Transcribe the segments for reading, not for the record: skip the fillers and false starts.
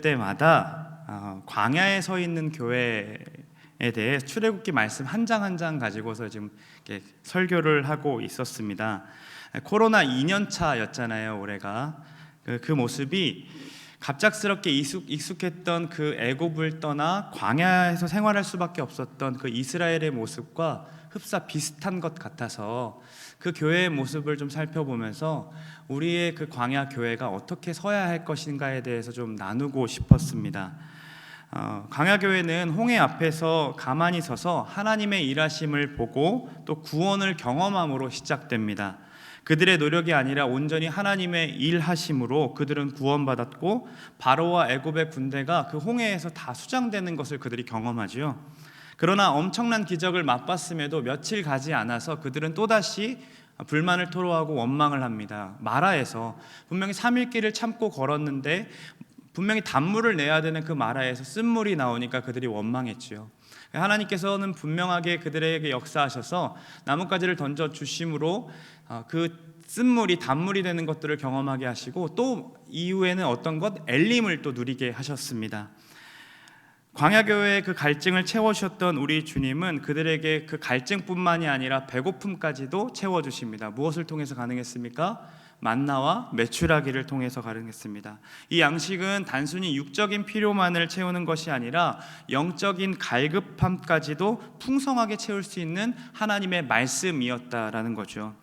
때마다 광야에 서 있는 교회에 대해 출애굽기 말씀 한 장 한 장 가지고서 지금 이렇게 설교를 하고 있었습니다. 코로나 2년 차였잖아요, 올해가. 그 모습이 갑작스럽게 익숙했던 그 애굽을 떠나 광야에서 생활할 수밖에 없었던 그 이스라엘의 모습과 흡사 비슷한 것 같아서 그 교회의 모습을 좀 살펴보면서 우리의 그 광야 교회가 어떻게 서야 할 것인가에 대해서 좀 나누고 싶었습니다. 광야 교회는 홍해 앞에서 가만히 서서 하나님의 일하심을 보고 또 구원을 경험함으로 시작됩니다. 그들의 노력이 아니라 온전히 하나님의 일하심으로 그들은 구원받았고 바로와 애굽의 군대가 그 홍해에서 다 수장되는 것을 그들이 경험하지요. 그러나 엄청난 기적을 맛봤음에도 며칠 가지 않아서 그들은 또다시 불만을 토로하고 원망을 합니다. 마라에서 분명히 3일 길을 참고 걸었는데 분명히 단물을 내야 되는 그 마라에서 쓴물이 나오니까 그들이 원망했지요. 하나님께서는 분명하게 그들에게 역사하셔서 나뭇가지를 던져 주심으로 그 쓴물이 단물이 되는 것들을 경험하게 하시고 또 이후에는 어떤 것? 엘림을 또 누리게 하셨습니다. 광야교회의 그 갈증을 채워주셨던 우리 주님은 그들에게 그 갈증뿐만이 아니라 배고픔까지도 채워주십니다. 무엇을 통해서 가능했습니까? 만나와 메추라기를 통해서 가능했습니다. 이 양식은 단순히 육적인 필요만을 채우는 것이 아니라 영적인 갈급함까지도 풍성하게 채울 수 있는 하나님의 말씀이었다라는 거죠.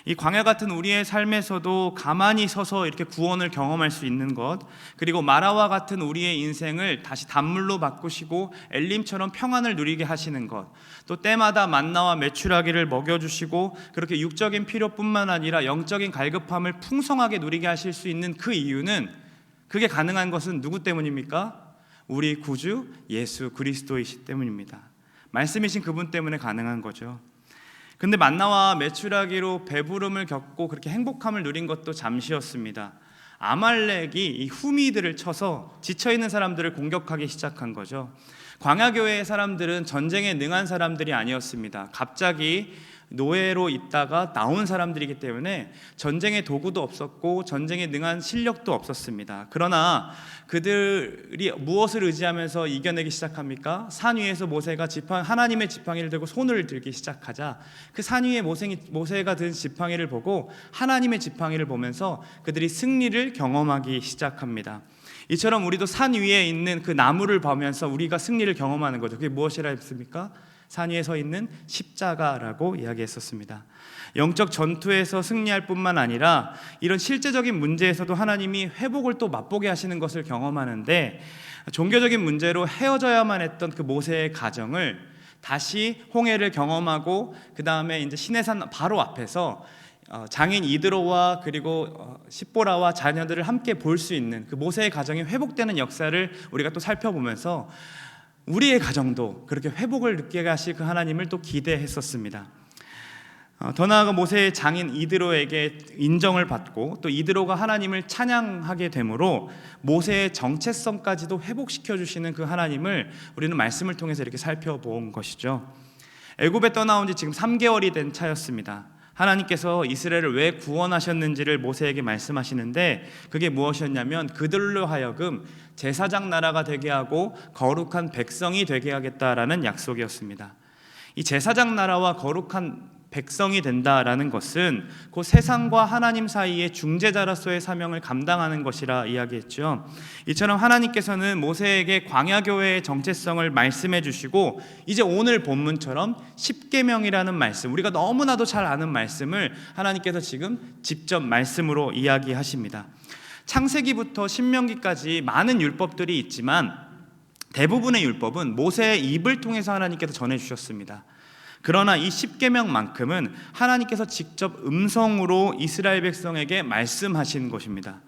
이 광야 같은 우리의 삶에서도 가만히 서서 이렇게 구원을 경험할 수 있는 것, 그리고 마라와 같은 우리의 인생을 다시 단물로 바꾸시고 엘림처럼 평안을 누리게 하시는 것, 또 때마다 만나와 메추라기를 먹여주시고 그렇게 육적인 필요뿐만 아니라 영적인 갈급함을 풍성하게 누리게 하실 수 있는 그 이유는, 그게 가능한 것은 누구 때문입니까? 우리 구주 예수 그리스도이시 때문입니다. 말씀이신 그분 때문에 가능한 거죠. 근데 만나와 메추라기로 배부름을 겪고 그렇게 행복함을 누린 것도 잠시였습니다. 아말렉이 이 후미들을 쳐서 지쳐있는 사람들을 공격하기 시작한 거죠. 광야교회의 사람들은 전쟁에 능한 사람들이 아니었습니다. 갑자기 노예로 있다가 나온 사람들이기 때문에 전쟁의 도구도 없었고 전쟁에 능한 실력도 없었습니다. 그러나 그들이 무엇을 의지하면서 이겨내기 시작합니까? 산 위에서 모세가 하나님의 지팡이를 들고 손을 들기 시작하자 그 산 위에 모세가 든 지팡이를 보고 하나님의 지팡이를 보면서 그들이 승리를 경험하기 시작합니다. 이처럼 우리도 산 위에 있는 그 나무를 보면서 우리가 승리를 경험하는 거죠. 그게 무엇이라 했습니까? 산 위에 서 있는 십자가라고 이야기했었습니다. 영적 전투에서 승리할 뿐만 아니라 이런 실제적인 문제에서도 하나님이 회복을 또 맛보게 하시는 것을 경험하는데, 종교적인 문제로 헤어져야만 했던 그 모세의 가정을 다시 홍해를 경험하고 그 다음에 이제 시내산 바로 앞에서 장인 이드로와 그리고 십보라와 자녀들을 함께 볼 수 있는 그 모세의 가정이 회복되는 역사를 우리가 또 살펴보면서 우리의 가정도 그렇게 회복을 느끼게 하실 그 하나님을 또 기대했었습니다. 더 나아가 모세의 장인 이드로에게 인정을 받고 또 이드로가 하나님을 찬양하게 되므로 모세의 정체성까지도 회복시켜 주시는 그 하나님을 우리는 말씀을 통해서 이렇게 살펴본 것이죠. 애굽에 떠나온 지 지금 3개월이 된 차였습니다. 하나님께서 이스라엘을 왜 구원하셨는지를 모세에게 말씀하시는데, 그게 무엇이었냐면 그들로 하여금 제사장 나라가 되게 하고 거룩한 백성이 되게 하겠다라는 약속이었습니다. 이 제사장 나라와 거룩한 백성이 된다라는 것은 그 세상과 하나님 사이의 중재자로서의 사명을 감당하는 것이라 이야기했죠. 이처럼 하나님께서는 모세에게 광야교회의 정체성을 말씀해 주시고, 이제 오늘 본문처럼 십계명이라는 말씀, 우리가 너무나도 잘 아는 말씀을 하나님께서 지금 직접 말씀으로 이야기하십니다. 창세기부터 신명기까지 많은 율법들이 있지만 대부분의 율법은 모세의 입을 통해서 하나님께서 전해주셨습니다. 그러나 이 십계명만큼은 하나님께서 직접 음성으로 이스라엘 백성에게 말씀하신 것입니다.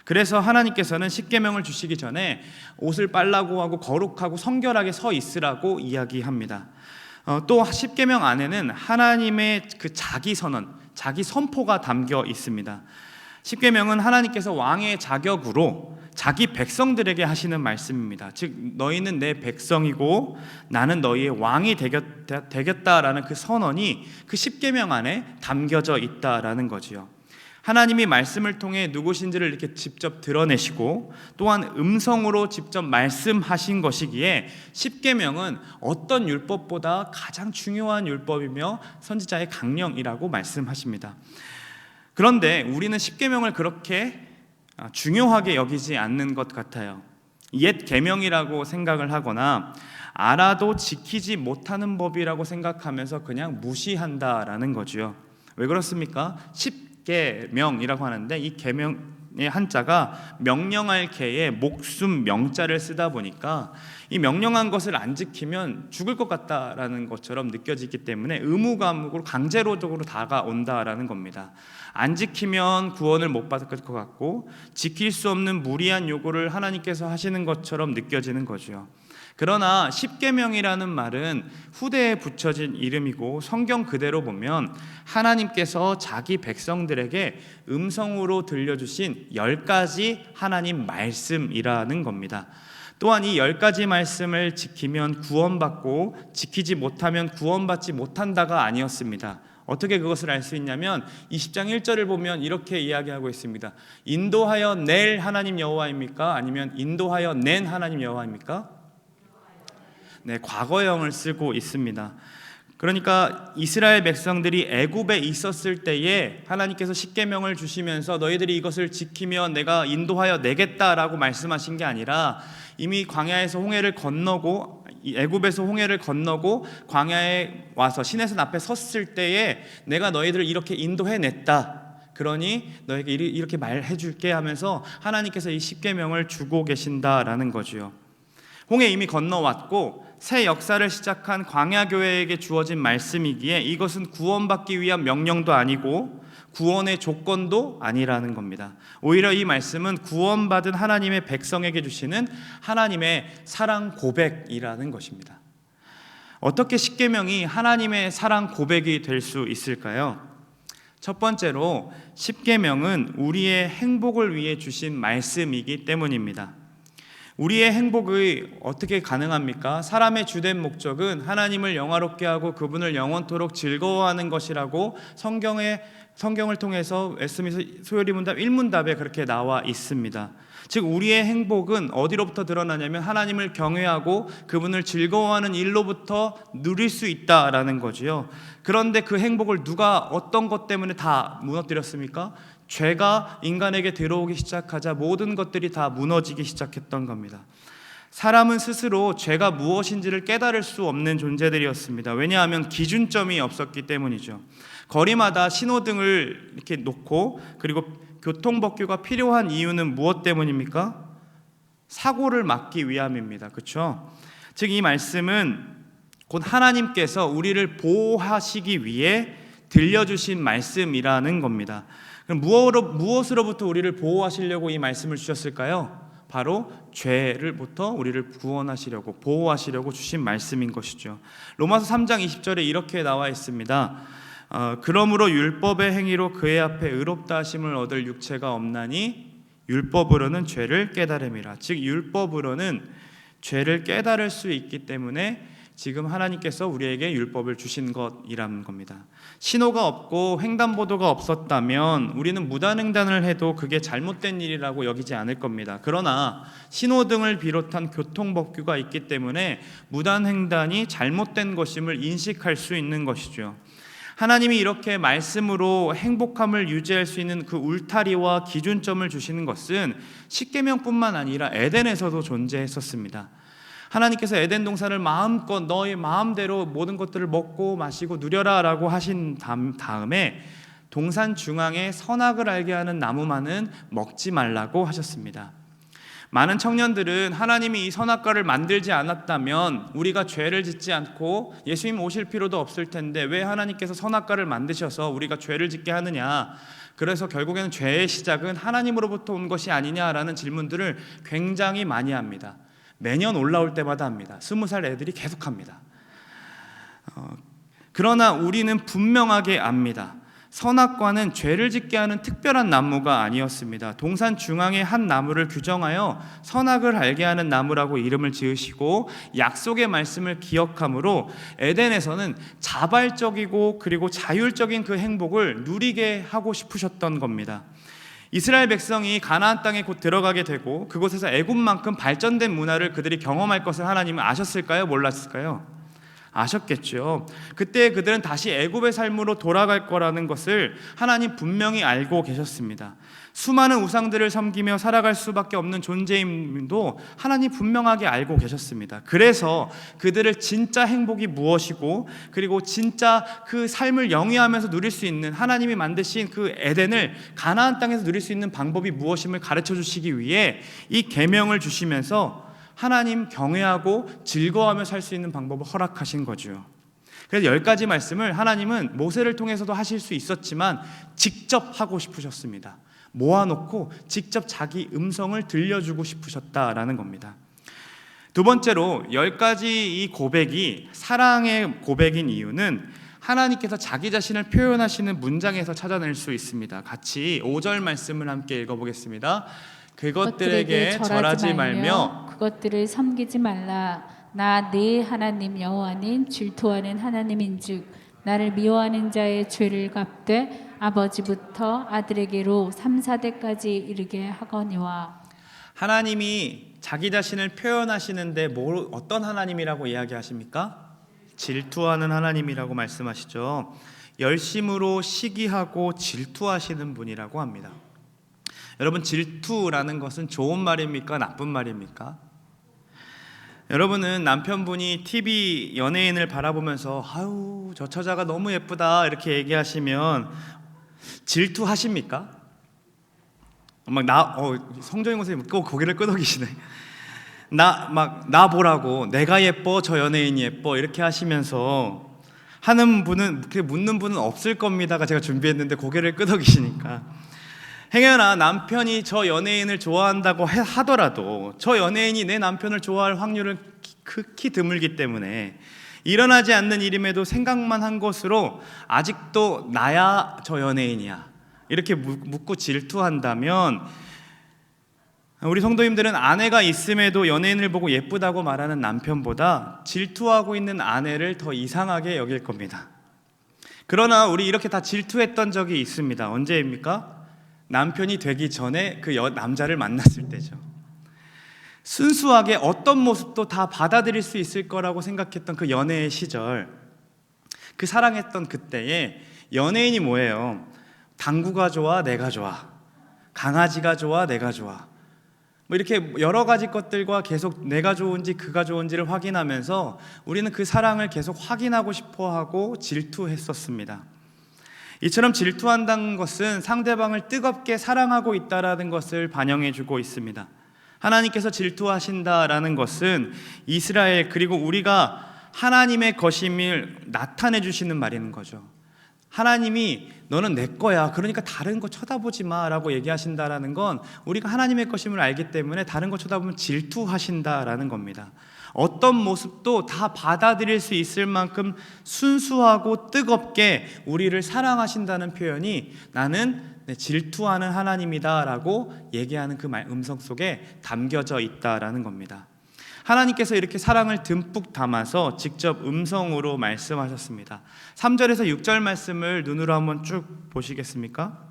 그래서 하나님께서는 십계명을 주시기 전에 옷을 빨라고 하고 거룩하고 성결하게 서 있으라고 이야기합니다. 또 십계명 안에는 하나님의 그 자기 선언, 자기 선포가 담겨 있습니다. 십계명은 하나님께서 왕의 자격으로 자기 백성들에게 하시는 말씀입니다. 즉 너희는 내 백성이고 나는 너희의 왕이 되겠다라는 그 선언이 그 십계명 안에 담겨져 있다라는 거지요. 하나님이 말씀을 통해 누구신지를 이렇게 직접 드러내시고 또한 음성으로 직접 말씀하신 것이기에 십계명은 어떤 율법보다 가장 중요한 율법이며 선지자의 강령이라고 말씀하십니다. 그런데 우리는 십계명을 그렇게 중요하게 여기지 않는 것 같아요. 옛 계명이라고 생각을 하거나 알아도 지키지 못하는 법이라고 생각하면서 그냥 무시한다라는 거죠. 왜 그렇습니까? 십계명이라고 하는데 이 계명의 한자가 명령할 계에 목숨 명자를 쓰다 보니까 이 명령한 것을 안 지키면 죽을 것 같다라는 것처럼 느껴지기 때문에 의무감으로 강제로적으로 다가온다라는 겁니다. 안 지키면 구원을 못 받을 것 같고 지킬 수 없는 무리한 요구를 하나님께서 하시는 것처럼 느껴지는 거죠. 그러나 십계명이라는 말은 후대에 붙여진 이름이고 성경 그대로 보면 하나님께서 자기 백성들에게 음성으로 들려주신 10가지 하나님 말씀이라는 겁니다. 또한 이 10가지 말씀을 지키면 구원받고 지키지 못하면 구원받지 못한다가 아니었습니다. 어떻게 그것을 알 수 있냐면 20장 1절을 보면 이렇게 이야기하고 있습니다. 인도하여 낼 하나님 여호와입니까? 아니면 인도하여 낸 하나님 여호와입니까? 네, 과거형을 쓰고 있습니다. 그러니까 이스라엘 백성들이 애굽에 있었을 때에 하나님께서 십계명을 주시면서 너희들이 이것을 지키면 내가 인도하여 내겠다라고 말씀하신 게 아니라 이미 광야에서 홍해를 건너고 애굽에서 홍해를 건너고 광야에 와서 시내산 앞에 섰을 때에 내가 너희들을 이렇게 인도해냈다. 그러니 너에게 이렇게 말해줄게 하면서 하나님께서 이 십계명을 주고 계신다라는 거죠. 홍해 이미 건너왔고 새 역사를 시작한 광야교회에게 주어진 말씀이기에 이것은 구원받기 위한 명령도 아니고 구원의 조건도 아니라는 겁니다. 오히려 이 말씀은 구원받은 하나님의 백성에게 주시는 하나님의 사랑 고백이라는 것입니다. 어떻게 십계명이 하나님의 사랑 고백이 될 수 있을까요? 첫 번째로 십계명은 우리의 행복을 위해 주신 말씀이기 때문입니다. 우리의 행복이 어떻게 가능합니까? 사람의 주된 목적은 하나님을 영화롭게 하고 그분을 영원토록 즐거워하는 것이라고 성경을 통해서 웨스트민스터 소요리 문답 1문답에 그렇게 나와 있습니다. 즉 우리의 행복은 어디로부터 드러나냐면 하나님을 경외하고 그분을 즐거워하는 일로부터 누릴 수 있다라는 거지요. 그런데 그 행복을 누가 어떤 것 때문에 다 무너뜨렸습니까? 죄가 인간에게 들어오기 시작하자 모든 것들이 다 무너지기 시작했던 겁니다. 사람은 스스로 죄가 무엇인지를 깨달을 수 없는 존재들이었습니다. 왜냐하면 기준점이 없었기 때문이죠. 거리마다 신호등을 이렇게 놓고 그리고 교통법규가 필요한 이유는 무엇 때문입니까? 사고를 막기 위함입니다. 그렇죠? 즉 이 말씀은 곧 하나님께서 우리를 보호하시기 위해 들려주신 말씀이라는 겁니다. 그럼 무엇으로부터 우리를 보호하시려고 이 말씀을 주셨을까요? 바로 죄를부터 우리를 구원하시려고 보호하시려고 주신 말씀인 것이죠. 로마서 3장 20절에 이렇게 나와 있습니다. 그러므로 율법의 행위로 그의 앞에 의롭다 하심을 얻을 육체가 없나니 율법으로는 죄를 깨달음이라. 즉 율법으로는 죄를 깨달을 수 있기 때문에 지금 하나님께서 우리에게 율법을 주신 것이라는 겁니다. 신호가 없고 횡단보도가 없었다면 우리는 무단횡단을 해도 그게 잘못된 일이라고 여기지 않을 겁니다. 그러나 신호등을 비롯한 교통법규가 있기 때문에 무단횡단이 잘못된 것임을 인식할 수 있는 것이죠. 하나님이 이렇게 말씀으로 행복함을 유지할 수 있는 그 울타리와 기준점을 주시는 것은 십계명뿐만 아니라 에덴에서도 존재했었습니다. 하나님께서 에덴 동산을 마음껏 너의 마음대로 모든 것들을 먹고 마시고 누려라 라고 하신 다음에 동산 중앙에 선악을 알게 하는 나무만은 먹지 말라고 하셨습니다. 많은 청년들은 하나님이 이 선악과를 만들지 않았다면 우리가 죄를 짓지 않고 예수님 오실 필요도 없을 텐데 왜 하나님께서 선악과를 만드셔서 우리가 죄를 짓게 하느냐, 그래서 결국에는 죄의 시작은 하나님으로부터 온 것이 아니냐라는 질문들을 굉장히 많이 합니다. 매년 올라올 때마다 합니다. 20살 애들이 계속합니다. 그러나 우리는 분명하게 압니다. 선악과는 죄를 짓게 하는 특별한 나무가 아니었습니다. 동산 중앙의 한 나무를 규정하여 선악을 알게 하는 나무라고 이름을 지으시고 약속의 말씀을 기억함으로 에덴에서는 자발적이고 그리고 자율적인 그 행복을 누리게 하고 싶으셨던 겁니다. 이스라엘 백성이 가나안 땅에 곧 들어가게 되고 그곳에서 애굽만큼 발전된 문화를 그들이 경험할 것을 하나님은 아셨을까요? 몰랐을까요? 아셨겠죠. 그때 그들은 다시 애굽의 삶으로 돌아갈 거라는 것을 하나님 분명히 알고 계셨습니다. 수많은 우상들을 섬기며 살아갈 수밖에 없는 존재임도 하나님 분명하게 알고 계셨습니다. 그래서 그들을 진짜 행복이 무엇이고 그리고 진짜 그 삶을 영위하면서 누릴 수 있는 하나님이 만드신 그 에덴을 가나안 땅에서 누릴 수 있는 방법이 무엇임을 가르쳐 주시기 위해 이 계명을 주시면서 하나님 경외하고 즐거워하며 살 수 있는 방법을 허락하신 거죠. 그래서 10가지 말씀을 하나님은 모세를 통해서도 하실 수 있었지만 직접 하고 싶으셨습니다. 모아놓고 직접 자기 음성을 들려주고 싶으셨다라는 겁니다. 두 번째로 10가지 이 고백이 사랑의 고백인 이유는 하나님께서 자기 자신을 표현하시는 문장에서 찾아낼 수 있습니다. 같이 5절 말씀을 함께 읽어보겠습니다. 그것들에게 절하지 말며 그것들을 섬기지 말라. 나 네 하나님 여호와는 질투하는 하나님인즉 나를 미워하는 자의 죄를 갚되 아버지부터 아들에게로 3, 4대까지 이르게 하거니와. 하나님이 자기 자신을 표현하시는데 어떤 하나님이라고 이야기하십니까? 질투하는 하나님이라고 말씀하시죠. 열심으로 시기하고 질투하시는 분이라고 합니다. 여러분, 질투라는 것은 좋은 말입니까? 나쁜 말입니까? 여러분은 남편분이 TV 연예인을 바라보면서 아유 저 처자가 너무 예쁘다 이렇게 얘기하시면 질투하십니까? 성정인 선생님 꼭 고개를 끄덕이시네. 나 보라고 내가 예뻐 저 연예인이 예뻐 이렇게 하시면서 하는 분은, 그렇게 묻는 분은 없을 겁니다가 제가 준비했는데 고개를 끄덕이시니까. 행여나 남편이 저 연예인을 좋아한다고 하더라도 저 연예인이 내 남편을 좋아할 확률은 극히 드물기 때문에 일어나지 않는 일임에도 생각만 한 것으로 아직도 나야 저 연예인이야 이렇게 묻고 질투한다면 우리 성도님들은 아내가 있음에도 연예인을 보고 예쁘다고 말하는 남편보다 질투하고 있는 아내를 더 이상하게 여길 겁니다. 그러나 우리 이렇게 다 질투했던 적이 있습니다. 언제입니까? 남편이 되기 전에 그 남자를 만났을 때죠. 순수하게 어떤 모습도 다 받아들일 수 있을 거라고 생각했던 그 연애의 시절, 그 사랑했던 그때에 연예인이 뭐예요? 당구가 좋아, 내가 좋아, 강아지가 좋아, 내가 좋아, 뭐 이렇게 여러 가지 것들과 계속 내가 좋은지 그가 좋은지를 확인하면서 우리는 그 사랑을 계속 확인하고 싶어하고 질투했었습니다. 이처럼 질투한다는 것은 상대방을 뜨겁게 사랑하고 있다는 것을 반영해주고 있습니다. 하나님께서 질투하신다라는 것은 이스라엘 그리고 우리가 하나님의 것임을 나타내 주시는 말인 거죠. 하나님이 너는 내 거야 그러니까 다른 거 쳐다보지 마라고 얘기하신다라는 건 우리가 하나님의 것임을 알기 때문에 다른 거 쳐다보면 질투하신다라는 겁니다. 어떤 모습도 다 받아들일 수 있을 만큼 순수하고 뜨겁게 우리를 사랑하신다는 표현이 나는 질투하는 하나님이다 라고 얘기하는 그 음성 속에 담겨져 있다라는 겁니다. 하나님께서 이렇게 사랑을 듬뿍 담아서 직접 음성으로 말씀하셨습니다. 3절에서 6절 말씀을 눈으로 한번 쭉 보시겠습니까?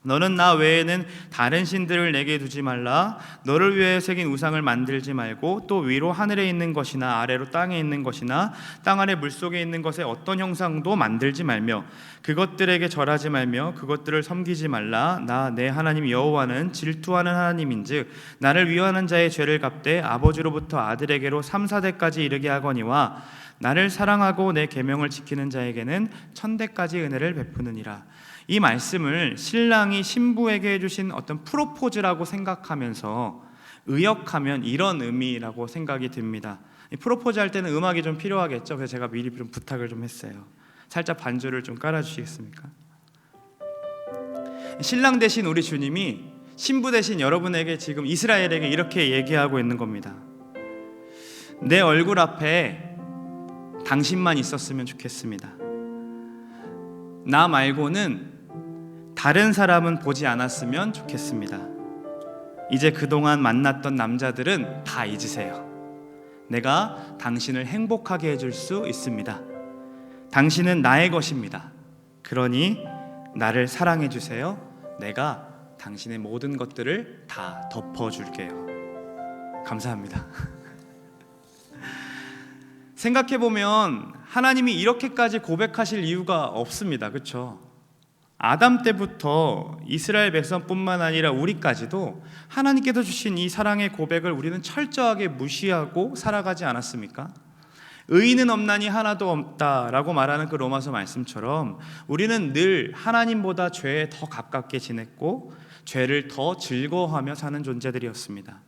너는 나 외에는 다른 신들을 내게 두지 말라. 너를 위해 새긴 우상을 만들지 말고 또 위로 하늘에 있는 것이나 아래로 땅에 있는 것이나 땅 아래 물속에 있는 것의 어떤 형상도 만들지 말며 그것들에게 절하지 말며 그것들을 섬기지 말라. 나 내 하나님 여호와는 질투하는 하나님인즉 나를 위하는 자의 죄를 갚되 아버지로부터 아들에게로 3, 4대까지 이르게 하거니와 나를 사랑하고 내 계명을 지키는 자에게는 1000대까지 은혜를 베푸느니라. 이 말씀을 신랑이 신부에게 해주신 어떤 프로포즈라고 생각하면서 의역하면 이런 의미라고 생각이 듭니다. 이 프로포즈 할 때는 음악이 좀 필요하겠죠. 그래서 제가 미리 좀 부탁을 좀 했어요. 살짝 반주를 좀 깔아주시겠습니까? 신랑 대신 우리 주님이 신부 대신 여러분에게 지금 이스라엘에게 이렇게 얘기하고 있는 겁니다. 내 얼굴 앞에 당신만 있었으면 좋겠습니다. 나 말고는 다른 사람은 보지 않았으면 좋겠습니다. 이제 그동안 만났던 남자들은 다 잊으세요. 내가 당신을 행복하게 해줄 수 있습니다. 당신은 나의 것입니다. 그러니 나를 사랑해 주세요. 내가 당신의 모든 것들을 다 덮어줄게요. 감사합니다. 생각해보면 하나님이 이렇게까지 고백하실 이유가 없습니다. 그렇죠? 아담 때부터 이스라엘 백성뿐만 아니라 우리까지도 하나님께서 주신 이 사랑의 고백을 우리는 철저하게 무시하고 살아가지 않았습니까? 의인은 없나니 하나도 없다라고 말하는 그 로마서 말씀처럼 우리는 늘 하나님보다 죄에 더 가깝게 지냈고 죄를 더 즐거워하며 사는 존재들이었습니다.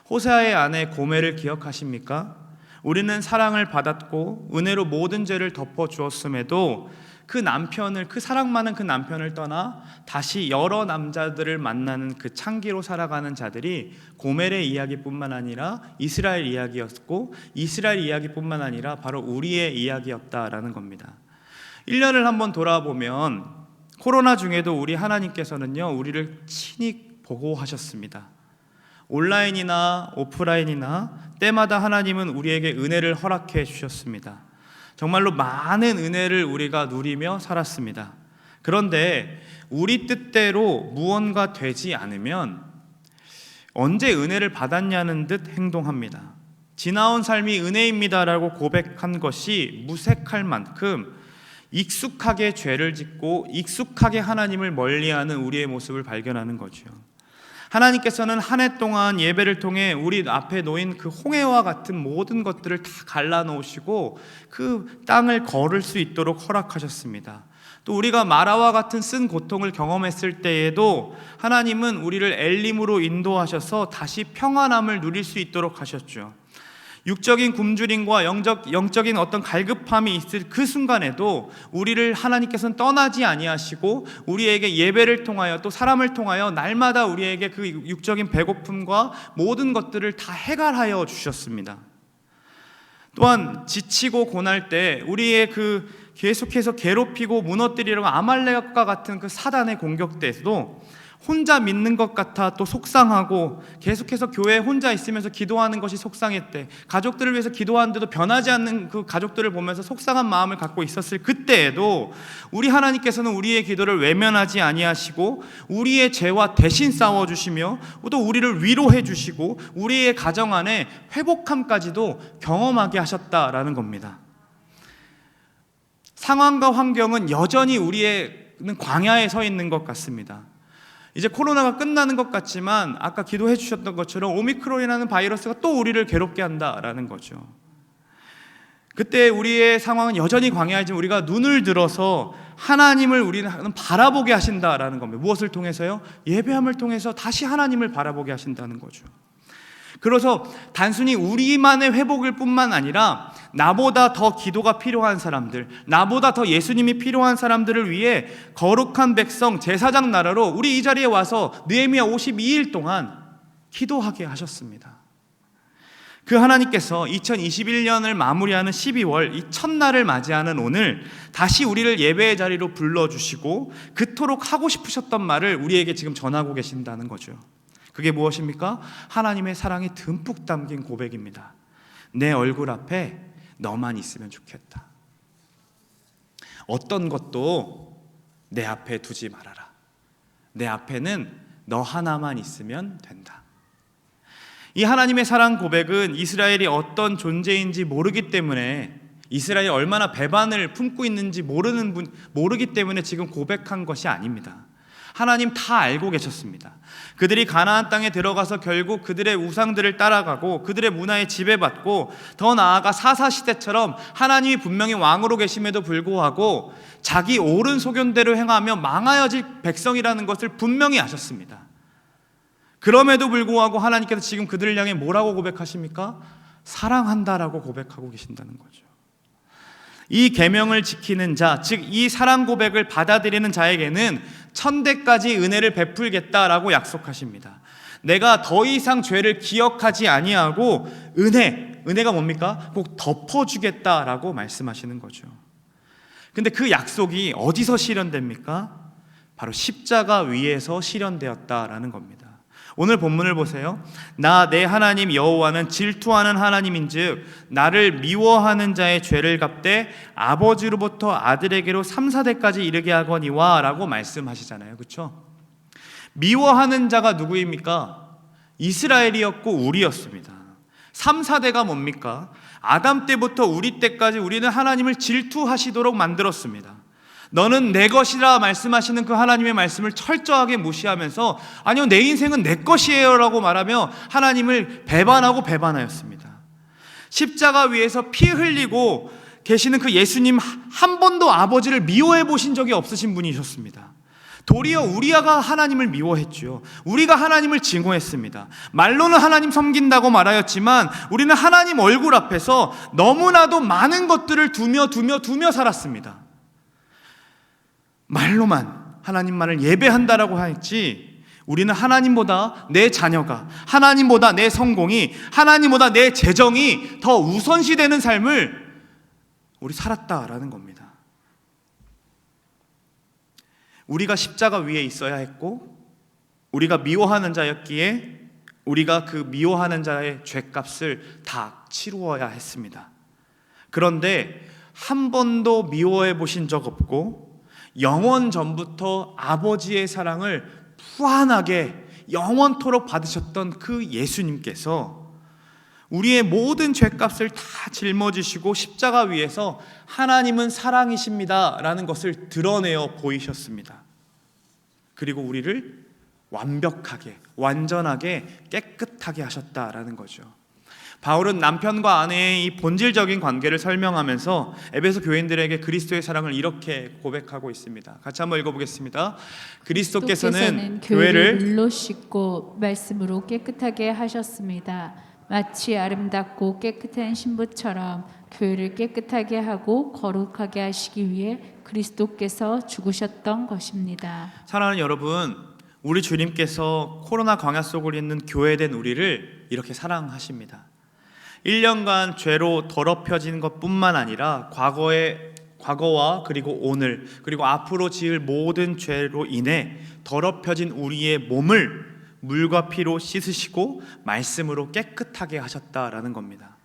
호세아의 아내 고멜을 기억하십니까? 우리는 사랑을 받았고 은혜로 모든 죄를 덮어주었음에도 그 남편을, 그 사랑 많은 그 남편을 떠나 다시 여러 남자들을 만나는 그 창기로 살아가는 자들이 고멜의 이야기뿐만 아니라 이스라엘 이야기였고, 이스라엘 이야기뿐만 아니라 바로 우리의 이야기였다라는 겁니다. 1년을 한번 돌아보면 코로나 중에도 우리 하나님께서는요, 우리를 친히 보호하셨습니다. 온라인이나 오프라인이나 때마다 하나님은 우리에게 은혜를 허락해 주셨습니다. 정말로 많은 은혜를 우리가 누리며 살았습니다. 그런데 우리 뜻대로 무언가 되지 않으면 언제 은혜를 받았냐는 듯 행동합니다. 지나온 삶이 은혜입니다라고 고백한 것이 무색할 만큼 익숙하게 죄를 짓고 익숙하게 하나님을 멀리하는 우리의 모습을 발견하는 거죠. 하나님께서는 한 해 동안 예배를 통해 우리 앞에 놓인 그 홍해와 같은 모든 것들을 다 갈라놓으시고 그 땅을 걸을 수 있도록 허락하셨습니다. 또 우리가 마라와 같은 쓴 고통을 경험했을 때에도 하나님은 우리를 엘림으로 인도하셔서 다시 평안함을 누릴 수 있도록 하셨죠. 육적인 굶주림과 영적인 어떤 갈급함이 있을 그 순간에도 우리를 하나님께서는 떠나지 아니하시고 우리에게 예배를 통하여 또 사람을 통하여 날마다 우리에게 그 육적인 배고픔과 모든 것들을 다 해결하여 주셨습니다. 또한 지치고 고날 때 우리의 그 계속해서 괴롭히고 무너뜨리려고 아말렉과 같은 그 사단의 공격 때에도 혼자 믿는 것 같아 또 속상하고 계속해서 교회에 혼자 있으면서 기도하는 것이 속상했대. 가족들을 위해서 기도하는데도 변하지 않는 그 가족들을 보면서 속상한 마음을 갖고 있었을 그때에도 우리 하나님께서는 우리의 기도를 외면하지 아니하시고 우리의 죄와 대신 싸워주시며 또 우리를 위로해 주시고 우리의 가정 안에 회복함까지도 경험하게 하셨다라는 겁니다. 상황과 환경은 여전히 우리는 광야에 서 있는 것 같습니다. 이제 코로나가 끝나는 것 같지만 아까 기도해 주셨던 것처럼 오미크론이라는 바이러스가 또 우리를 괴롭게 한다라는 거죠. 그때 우리의 상황은 여전히 광야이지만 우리가 눈을 들어서 하나님을 우리는 바라보게 하신다라는 겁니다. 무엇을 통해서요? 예배함을 통해서 다시 하나님을 바라보게 하신다는 거죠. 그래서 단순히 우리만의 회복일 뿐만 아니라 나보다 더 기도가 필요한 사람들, 나보다 더 예수님이 필요한 사람들을 위해 거룩한 백성 제사장 나라로 우리 이 자리에 와서 느헤미야 52일 동안 기도하게 하셨습니다. 그 하나님께서 2021년을 마무리하는 12월 이 첫날을 맞이하는 오늘 다시 우리를 예배의 자리로 불러주시고 그토록 하고 싶으셨던 말을 우리에게 지금 전하고 계신다는 거죠. 그게 무엇입니까? 하나님의 사랑이 듬뿍 담긴 고백입니다. 내 얼굴 앞에 너만 있으면 좋겠다. 어떤 것도 내 앞에 두지 말아라. 내 앞에는 너 하나만 있으면 된다. 이 하나님의 사랑 고백은 이스라엘이 어떤 존재인지 모르기 때문에, 이스라엘이 얼마나 배반을 품고 있는지 모르기 때문에 지금 고백한 것이 아닙니다. 하나님 다 알고 계셨습니다. 그들이 가나안 땅에 들어가서 결국 그들의 우상들을 따라가고 그들의 문화에 지배받고 더 나아가 사사시대처럼 하나님이 분명히 왕으로 계심에도 불구하고 자기 옳은 소견대로 행하며 망하여질 백성이라는 것을 분명히 아셨습니다. 그럼에도 불구하고 하나님께서 지금 그들을 향해 뭐라고 고백하십니까? 사랑한다라고 고백하고 계신다는 거죠. 이 계명을 지키는 자, 즉 이 사랑 고백을 받아들이는 자에게는 천대까지 은혜를 베풀겠다라고 약속하십니다. 내가 더 이상 죄를 기억하지 아니하고 은혜가 뭡니까? 꼭 덮어주겠다라고 말씀하시는 거죠. 근데 그 약속이 어디서 실현됩니까? 바로 십자가 위에서 실현되었다라는 겁니다. 오늘 본문을 보세요. 나 내 하나님 여호와는 질투하는 하나님인즉 나를 미워하는 자의 죄를 갚되 아버지로부터 아들에게로 3, 4대까지 이르게 하거니와 라고 말씀하시잖아요. 그렇죠? 미워하는 자가 누구입니까? 이스라엘이었고 우리였습니다. 3, 4대가 뭡니까? 아담 때부터 우리 때까지 우리는 하나님을 질투하시도록 만들었습니다. 너는 내 것이라 말씀하시는 그 하나님의 말씀을 철저하게 무시하면서 아니요, 내 인생은 내 것이에요 라고 말하며 하나님을 배반하였습니다. 십자가 위에서 피 흘리고 계시는 그 예수님, 한 번도 아버지를 미워해 보신 적이 없으신 분이셨습니다. 도리어 우리가 하나님을 미워했죠. 우리가 하나님을 증오했습니다. 말로는 하나님 섬긴다고 말하였지만 우리는 하나님 얼굴 앞에서 너무나도 많은 것들을 두며 살았습니다. 말로만 하나님만을 예배한다라고 했지, 우리는 하나님보다 내 자녀가, 하나님보다 내 성공이, 하나님보다 내 재정이 더 우선시되는 삶을 우리 살았다라는 겁니다. 우리가 십자가 위에 있어야 했고, 우리가 미워하는 자였기에 우리가 그 미워하는 자의 죄값을 다 치루어야 했습니다. 그런데 한 번도 미워해 보신 적 없고 영원 전부터 아버지의 사랑을 무한하게 영원토록 받으셨던 그 예수님께서 우리의 모든 죄값을 다 짊어지시고 십자가 위에서 하나님은 사랑이십니다 라는 것을 드러내어 보이셨습니다. 그리고 우리를 완벽하게, 완전하게, 깨끗하게 하셨다라는 거죠. 바울은 남편과 아내의 이 본질적인 관계를 설명하면서 에베소 교인들에게 그리스도의 사랑을 이렇게 고백하고 있습니다. 같이 한번 읽어보겠습니다. 그리스도께서는 교회를 물로 씻고 말씀으로 깨끗하게 하셨습니다. 마치 아름답고 깨끗한 신부처럼 교회를 깨끗하게 하고 거룩하게 하시기 위해 그리스도께서 죽으셨던 것입니다. 사랑하는 여러분, 우리 주님께서 코로나 광야 속을 있는 교회된 우리를 이렇게 사랑하십니다. 1년간 죄로 더럽혀진 것뿐만 아니라 과거와 그리고 오늘 그리고 앞으로 지을 모든 죄로 인해 더럽혀진 우리의 몸을 물과 피로 씻으시고 말씀으로 깨끗하게 하셨다라는 겁니다.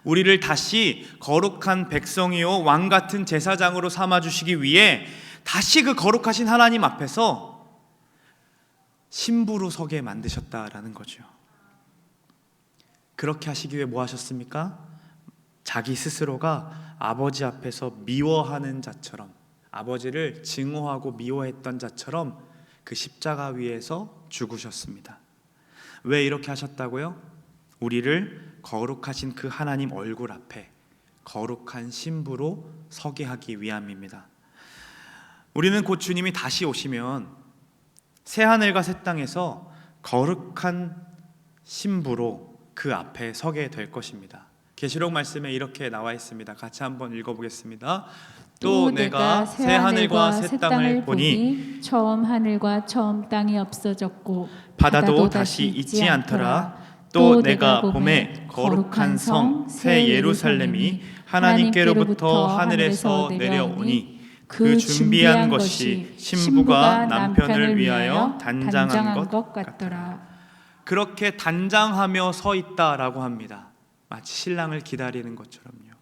우리를 다시 거룩한 백성이요 왕 같은 제사장으로 삼아주시기 위해 다시 그 거룩하신 하나님 앞에서 신부로 서게 만드셨다라는 거죠. 그렇게 하시기 위해 뭐 하셨습니까? 자기 스스로가 아버지 앞에서 미워하는 자처럼, 아버지를 증오하고 미워했던 자처럼 그 십자가 위에서 죽으셨습니다. 왜 이렇게 하셨다고요? 우리를 거룩하신 그 하나님 얼굴 앞에 거룩한 신부로 서게 하기 위함입니다. 우리는 곧 주님이 다시 오시면 새 하늘과 새 땅에서 거룩한 신부로 그 앞에 서게 될 것입니다. 계시록 말씀에 이렇게 나와 있습니다. 같이 한번 읽어보겠습니다. 또 내가 새 하늘과 새 땅을 보니 처음 하늘과 처음 땅이 없어졌고 바다도 다시 있지 않더라. 또 내가 봄에 거룩한 성 새 예루살렘이 하나님께로부터 하늘에서 내려오니 그 준비한 것이 신부가 남편을 위하여 단장한 것 같더라. 그렇게 단장하며 서 있다라고 합니다. 마치 신랑을 기다리는 것처럼요.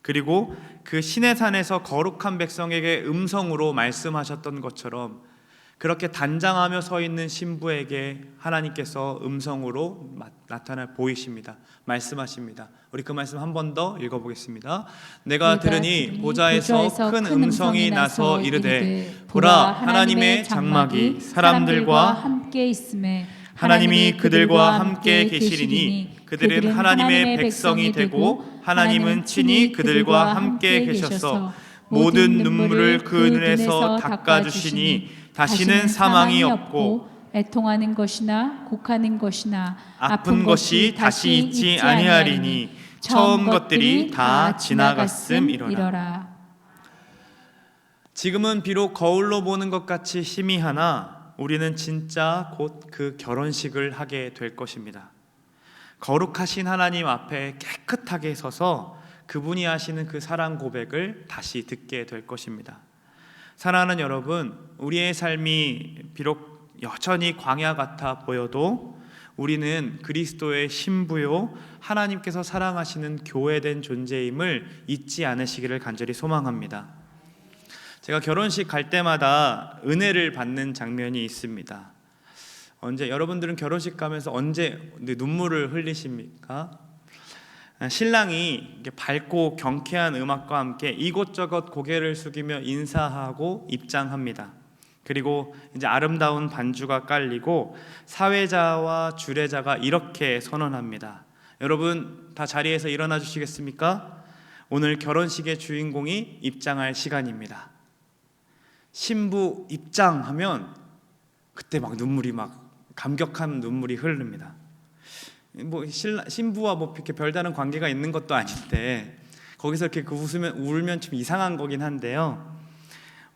그리고 그 시내산에서 거룩한 백성에게 음성으로 말씀하셨던 것처럼 그렇게 단장하며 서 있는 신부에게 하나님께서 음성으로 나타나 보이십니다. 말씀하십니다. 우리 그 말씀 한 번 더 읽어보겠습니다. 내가 들으니 보좌에서 큰 음성이 나서 이르되 보라, 하나님의 장막이 사람들과 함께 있음에 하나님이 그들과 함께 계시리니 그들은 하나님의 백성이 되고 하나님은 친히 그들과 함께 계셔서 모든 눈물을 그 눈에서 닦아주시니 다시는 사망이 없고 애통하는 것이나 곡하는 것이나 아픈 것이 다시 있지 아니하리니 처음 것들이 다 지나갔음이로라. 지금은 비록 거울로 보는 것 같이 희미하나 우리는 진짜 곧 그 결혼식을 하게 될 것입니다. 거룩하신 하나님 앞에 깨끗하게 서서 그분이 하시는 그 사랑 고백을 다시 듣게 될 것입니다. 사랑하는 여러분, 우리의 삶이 비록 여전히 광야 같아 보여도 우리는 그리스도의 신부요 하나님께서 사랑하시는 교회된 존재임을 잊지 않으시기를 간절히 소망합니다. 제가 결혼식 갈 때마다 은혜를 받는 장면이 있습니다. 여러분들은 결혼식 가면서 언제 눈물을 흘리십니까? 신랑이 밝고 경쾌한 음악과 함께 이곳저곳 고개를 숙이며 인사하고 입장합니다. 그리고 이제 아름다운 반주가 깔리고 사회자와 주례자가 이렇게 선언합니다. 여러분 다 자리에서 일어나 주시겠습니까? 오늘 결혼식의 주인공이 입장할 시간입니다. 신부 입장하면 그때 막 눈물이 감격한 눈물이 흐릅니다. 신부와 이렇게 별다른 관계가 있는 것도 아닌데 거기서 이렇게 울면 좀 이상한 거긴 한데요.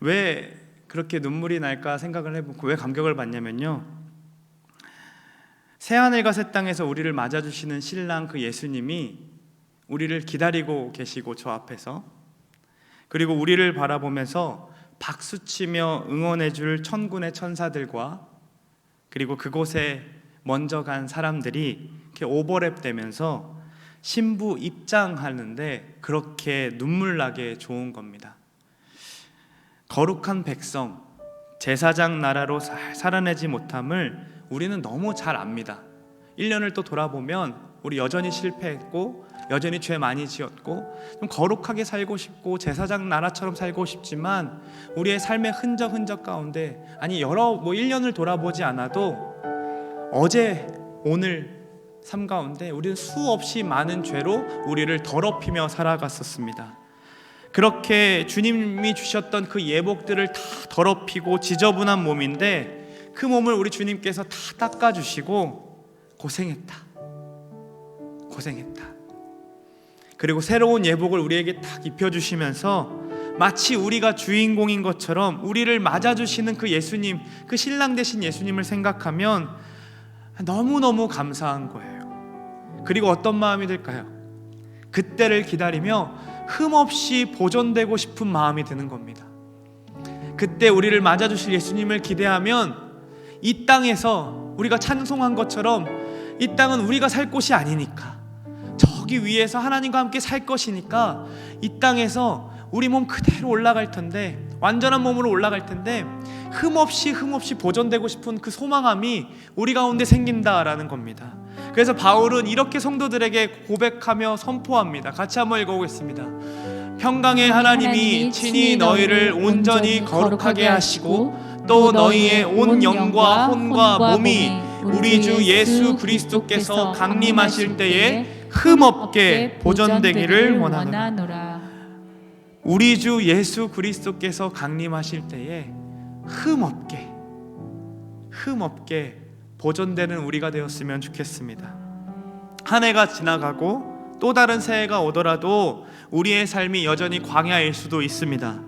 왜 그렇게 눈물이 날까 생각을 해보고 왜 감격을 받냐면요, 새하늘과 새 땅에서 우리를 맞아주시는 신랑 그 예수님이 우리를 기다리고 계시고 저 앞에서, 그리고 우리를 바라보면서 박수치며 응원해줄 천군의 천사들과 그리고 그곳에 먼저 간 사람들이 이렇게 오버랩되면서 신부 입장하는데 그렇게 눈물 나게 좋은 겁니다. 거룩한 백성, 제사장 나라로 살아내지 못함을 우리는 너무 잘 압니다. 1년을 또 돌아보면 우리 여전히 실패했고 여전히 죄 많이 지었고 좀 거룩하게 살고 싶고 제사장 나라처럼 살고 싶지만 우리의 삶의 흔적 가운데 1년을 돌아보지 않아도 어제 오늘 삶 가운데 우리는 수없이 많은 죄로 우리를 더럽히며 살아갔었습니다. 그렇게 주님이 주셨던 그 예복들을 다 더럽히고 지저분한 몸인데 그 몸을 우리 주님께서 다 닦아주시고 고생했다. 그리고 새로운 예복을 우리에게 딱 입혀주시면서 마치 우리가 주인공인 것처럼 우리를 맞아주시는 그 예수님, 그 신랑 되신 예수님을 생각하면 너무너무 감사한 거예요. 그리고 어떤 마음이 들까요? 그때를 기다리며 흠없이 보존되고 싶은 마음이 드는 겁니다. 그때 우리를 맞아주실 예수님을 기대하면 이 땅에서 우리가 찬송한 것처럼 이 땅은 우리가 살 곳이 아니니까 저기 위에서 하나님과 함께 살 것이니까 이 땅에서 우리 몸 그대로 올라갈 텐데, 완전한 몸으로 올라갈 텐데 흠없이 보존되고 싶은 그 소망함이 우리 가운데 생긴다라는 겁니다. 그래서 바울은 이렇게 성도들에게 고백하며 선포합니다. 같이 한번 읽어보겠습니다. 평강의 하나님이 친히 너희를 온전히 거룩하게 하시고 또 너희의 온 영과 혼과 몸이 우리 주 예수 그리스도께서 강림하실 때에 흠없게 보존되기를 원하노라. 우리 주 예수 그리스도께서 강림하실 때에 흠없게 보존되는 우리가 되었으면 좋겠습니다. 한 해가 지나가고 또 다른 새해가 오더라도 우리의 삶이 여전히 광야일 수도 있습니다.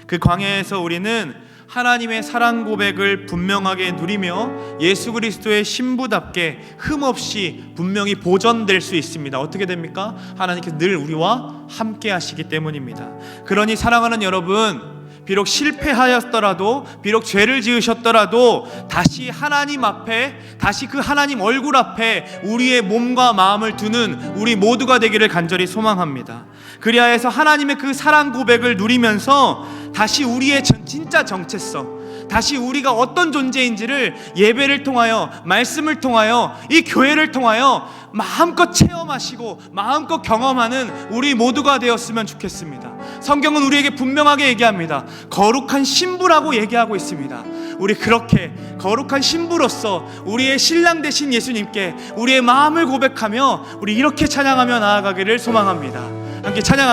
그 광야에서 우리는 하나님의 사랑 고백을 분명하게 누리며 예수 그리스도의 신부답게 흠없이 분명히 보존될 수 있습니다. 어떻게 됩니까? 하나님께서 늘 우리와 함께 하시기 때문입니다. 그러니 사랑하는 여러분, 비록 실패하였더라도, 비록 죄를 지으셨더라도 다시 하나님 앞에, 다시 그 하나님 얼굴 앞에 우리의 몸과 마음을 두는 우리 모두가 되기를 간절히 소망합니다. 그리하여서 하나님의 그 사랑 고백을 누리면서 다시 우리의 진짜 정체성, 다시 우리가 어떤 존재인지를 예배를 통하여, 말씀을 통하여, 이 교회를 통하여 마음껏 체험하시고 마음껏 경험하는 우리 모두가 되었으면 좋겠습니다. 성경은 우리에게 분명하게 얘기합니다. 거룩한 신부라고 얘기하고 있습니다. 우리 그렇게 거룩한 신부로서 우리의 신랑 되신 예수님께 우리의 마음을 고백하며 우리 이렇게 찬양하며 나아가기를 소망합니다. 함께 찬양하겠습니다.